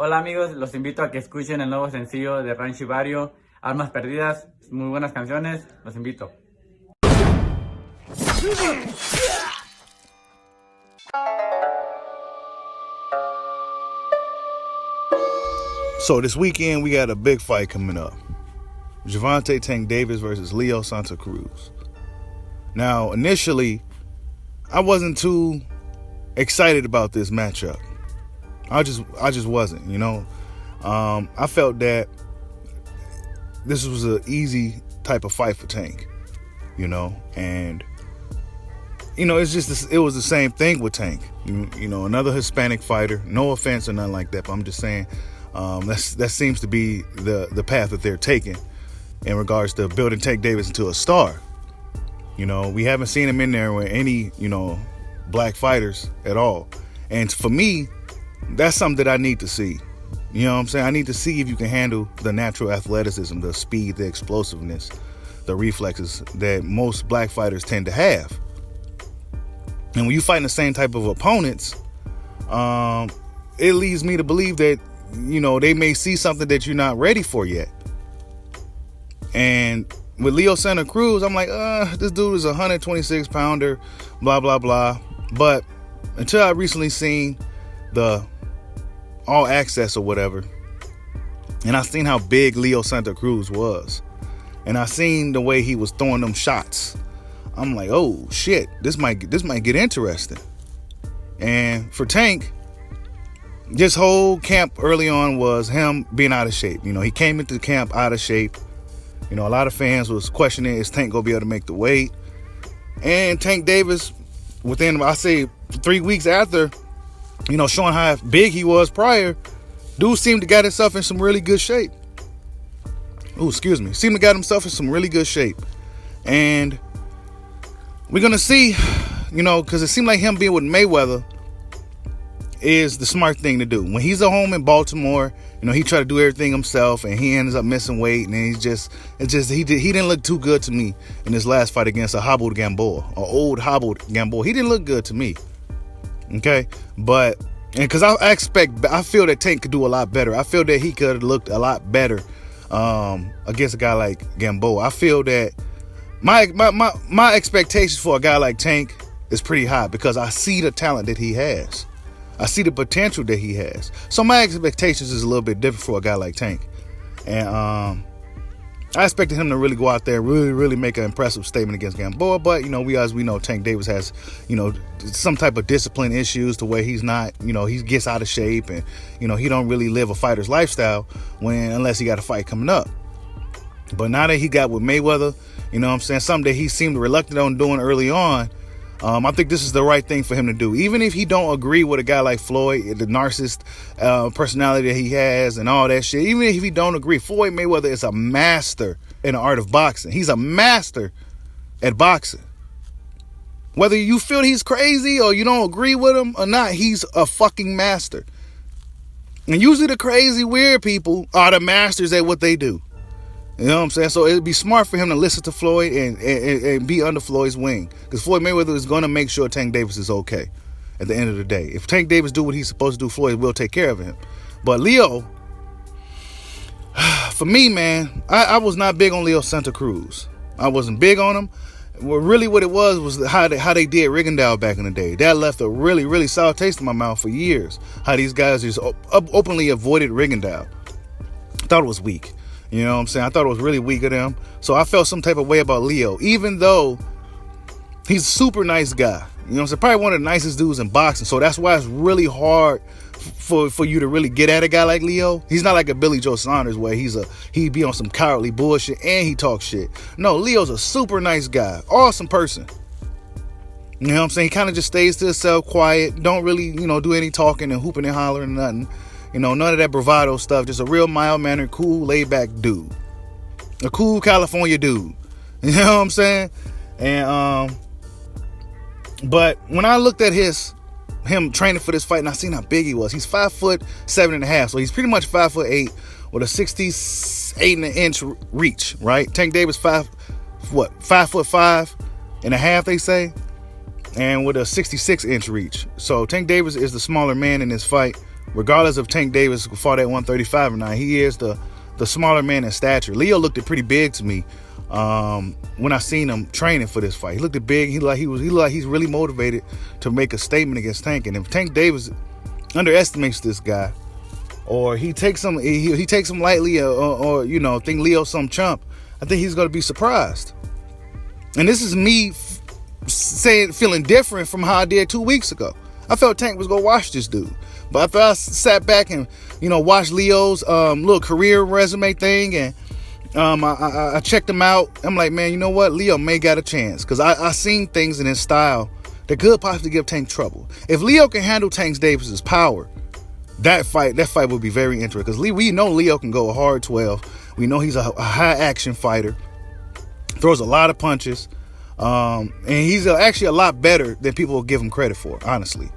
Hola amigos, los invito a que escuchen el nuevo sencillo de Rancho y Barrio, Almas Perdidas, muy buenas canciones, los invito. So this weekend we got a big fight coming up. Gervonta Tank Davis versus Leo Santa Cruz. Now, initially, I wasn't too excited about this matchup. I just wasn't, you know. I felt that this was an easy type of fight for Tank, you know, and you know, it was the same thing with Tank. You know, another Hispanic fighter. No offense or nothing like that, but I'm just saying that seems to be the path that they're taking in regards to building Tank Davis into a star. You know, we haven't seen him in there with any, you know, black fighters at all. And for me, that's something that I need to see. You know what I'm saying? I need to see if you can handle the natural athleticism, the speed, the explosiveness, the reflexes that most black fighters tend to have. And when you fighting the same type of opponents, it leads me to believe that, you know, they may see something that you're not ready for yet. And with Leo Santa Cruz, I'm like, this dude is a 126 pounder, blah, blah, blah. But until I recently seen the All Access or whatever, and I seen how big Leo Santa Cruz was, and I seen the way he was throwing them shots, I'm like, oh shit, this might get interesting. And for Tank, this whole camp early on was him being out of shape. You know, he came into camp out of shape. You know, a lot of fans was questioning, is Tank gonna be able to make the weight? And Tank Davis, within, I say, 3 weeks after, you know, showing how big he was prior, dude seemed to got himself in some really good shape. Seemed to got himself in some really good shape. And we're gonna see, you know, because it seemed like him being with Mayweather is the smart thing to do. When he's at home in Baltimore, you know, he tried to do everything himself and he ends up missing weight, and he didn't look too good to me in his last fight against a hobbled Gamboa, an old hobbled Gamboa. He didn't look good to me. Okay, but because I feel that Tank could do a lot better. I feel that he could have looked a lot better against a guy like Gamboa. I feel that my expectations for a guy like Tank is pretty high because I see the talent that he has. I see the potential that he has. So my expectations is a little bit different for a guy like Tank. And I expected him to really go out there and really make an impressive statement against Gamboa. But, you know, we know Tank Davis has, you know, some type of discipline issues to where he's not, you know, he gets out of shape and, you know, he don't really live a fighter's lifestyle unless he got a fight coming up. But now that he got with Mayweather, you know what I'm saying, something that he seemed reluctant on doing early on, I think this is the right thing for him to do. Even if he don't agree with a guy like Floyd, the narcissist personality that he has and all that shit, even if he don't agree, Floyd Mayweather is a master in the art of boxing. He's a master at boxing. Whether you feel he's crazy or you don't agree with him or not, he's a fucking master. And usually the crazy, weird people are the masters at what they do. You know what I'm saying? So it'd be smart for him to listen to Floyd and be under Floyd's wing. Because Floyd Mayweather is going to make sure Tank Davis is okay at the end of the day. If Tank Davis do what he's supposed to do, Floyd will take care of him. But Leo, for me, man, I was not big on Leo Santa Cruz. I wasn't big on him. Well, really what it was how they did Rigondeaux back in the day. That left a really, really sour taste in my mouth for years. How these guys just openly avoided Rigondeaux. I thought it was weak. You know what I'm saying? I thought it was really weak of them. So I felt some type of way about Leo, even though he's a super nice guy. You know what I'm saying? Probably one of the nicest dudes in boxing. So that's why it's really hard for you to really get at a guy like Leo. He's not like a Billy Joe Saunders where he'd be on some cowardly bullshit and he talks shit. No, Leo's a super nice guy. Awesome person. You know what I'm saying? He kind of just stays to himself, quiet, don't really, you know, do any talking and hooping and hollering and nothing. You know, none of that bravado stuff. Just a real mild-mannered, cool, laid-back dude. A cool California dude. You know what I'm saying? And but when I looked at him training for this fight, and I seen how big he was. He's 5'7.5", so he's pretty much 5'8" with a 68-inch reach, right? Tank Davis 5'5.5", they say, and with a 66-inch reach. So Tank Davis is the smaller man in this fight. regardless of Tank Davis fought at 135 or not, he is the smaller man in stature. Leo looked pretty big to me when I seen him training for this fight. He looked big. He looked like he's really motivated to make a statement against Tank. And if Tank Davis underestimates this guy, or he takes him lightly, or think Leo's some chump, I think he's going to be surprised. And this is me feeling different from how I did 2 weeks ago. I felt Tank was going to watch this dude. But after I sat back and, watched Leo's little career resume thing, and I checked him out, I'm like, man, you know what? Leo may got a chance. Because I seen things in his style that could possibly give Tank trouble. If Leo can handle Tank Davis's power, that fight would be very interesting. Because we know Leo can go a hard 12. We know he's a high action fighter. Throws a lot of punches. And he's actually a lot better than people will give him credit for, honestly.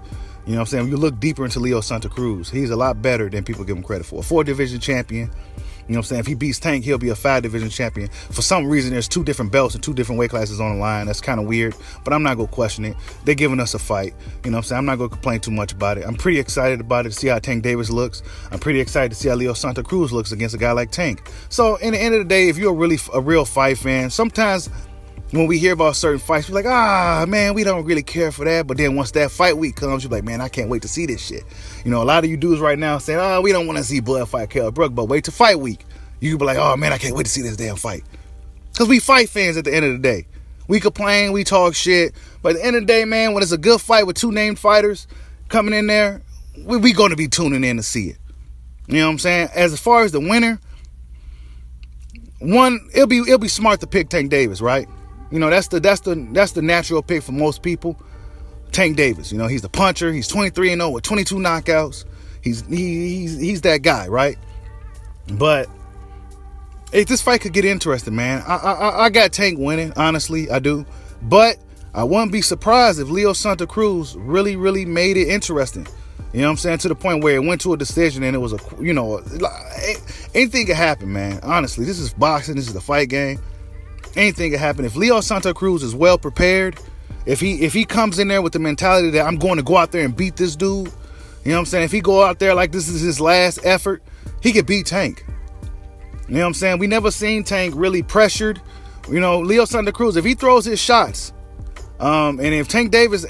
You know what I'm saying? When you look deeper into Leo Santa Cruz, he's a lot better than people give him credit for. A 4-division champion. You know what I'm saying? If he beats Tank, he'll be a 5-division champion. For some reason, there's 2 different belts and 2 different weight classes on the line. That's kind of weird, but I'm not going to question it. They're giving us a fight. You know what I'm saying? I'm not going to complain too much about it. I'm pretty excited about it to see how Tank Davis looks. I'm pretty excited to see how Leo Santa Cruz looks against a guy like Tank. So, in the end of the day, if you're a real fight fan, sometimes when we hear about certain fights, we're like, man, we don't really care for that. But then once that fight week comes, you're like, man, I can't wait to see this shit. A lot of you dudes right now saying, we don't want to see Blood fight Kell Brook, but wait till fight week. You can be like, oh, man, I can't wait to see this damn fight. Because we fight fans at the end of the day. We complain, we talk shit. But at the end of the day, man, when it's a good fight with 2 named fighters coming in there, we going to be tuning in to see it. You know what I'm saying? As far as the winner, it'll be smart to pick Tank Davis, right? That's the natural pick for most people. Tank Davis, he's the puncher. He's 23-0 with 22 knockouts. He's that guy, right? But this fight could get interesting, man. I got Tank winning, honestly, I do. But I wouldn't be surprised if Leo Santa Cruz really, really made it interesting. You know what I'm saying? To the point where it went to a decision and it was anything could happen, man. Honestly, this is boxing. This is the fight game. Anything could happen. If Leo Santa Cruz is well prepared, if he comes in there with the mentality that I'm going to go out there and beat this dude, you know what I'm saying? If he go out there like this is his last effort, he could beat Tank. You know what I'm saying? We never seen Tank really pressured. Leo Santa Cruz, if he throws his shots, and if Tank Davis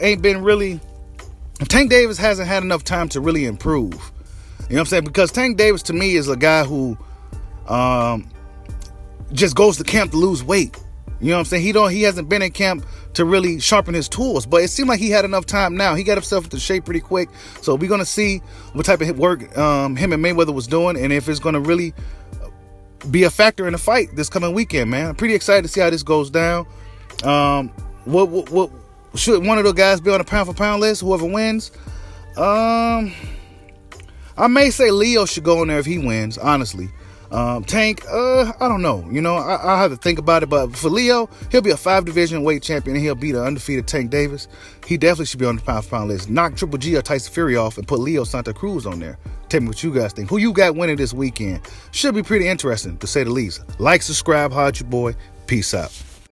hasn't had enough time to really improve, you know what I'm saying? Because Tank Davis to me is a guy who just goes to camp to lose weight. You know what I'm saying? He hasn't been in camp to really sharpen his tools, but it seemed like he had enough time now. He got himself into shape pretty quick. So we're going to see what type of work him and Mayweather was doing, and if it's going to really be a factor in the fight this coming weekend, man. I'm pretty excited to see how this goes down. What should one of the guys be on the pound-for-pound list, whoever wins? I may say Leo should go in there if he wins, honestly. Tank, I don't know. I'll have to think about it. But for Leo, he'll be a 5-division weight champion and he'll beat an undefeated Tank Davis. He definitely should be on the pound-for-pound list. Knock Triple G or Tyson Fury off and put Leo Santa Cruz on there. Tell me what you guys think. Who you got winning this weekend? Should be pretty interesting, to say the least. Like, subscribe, hard your boy. Peace out.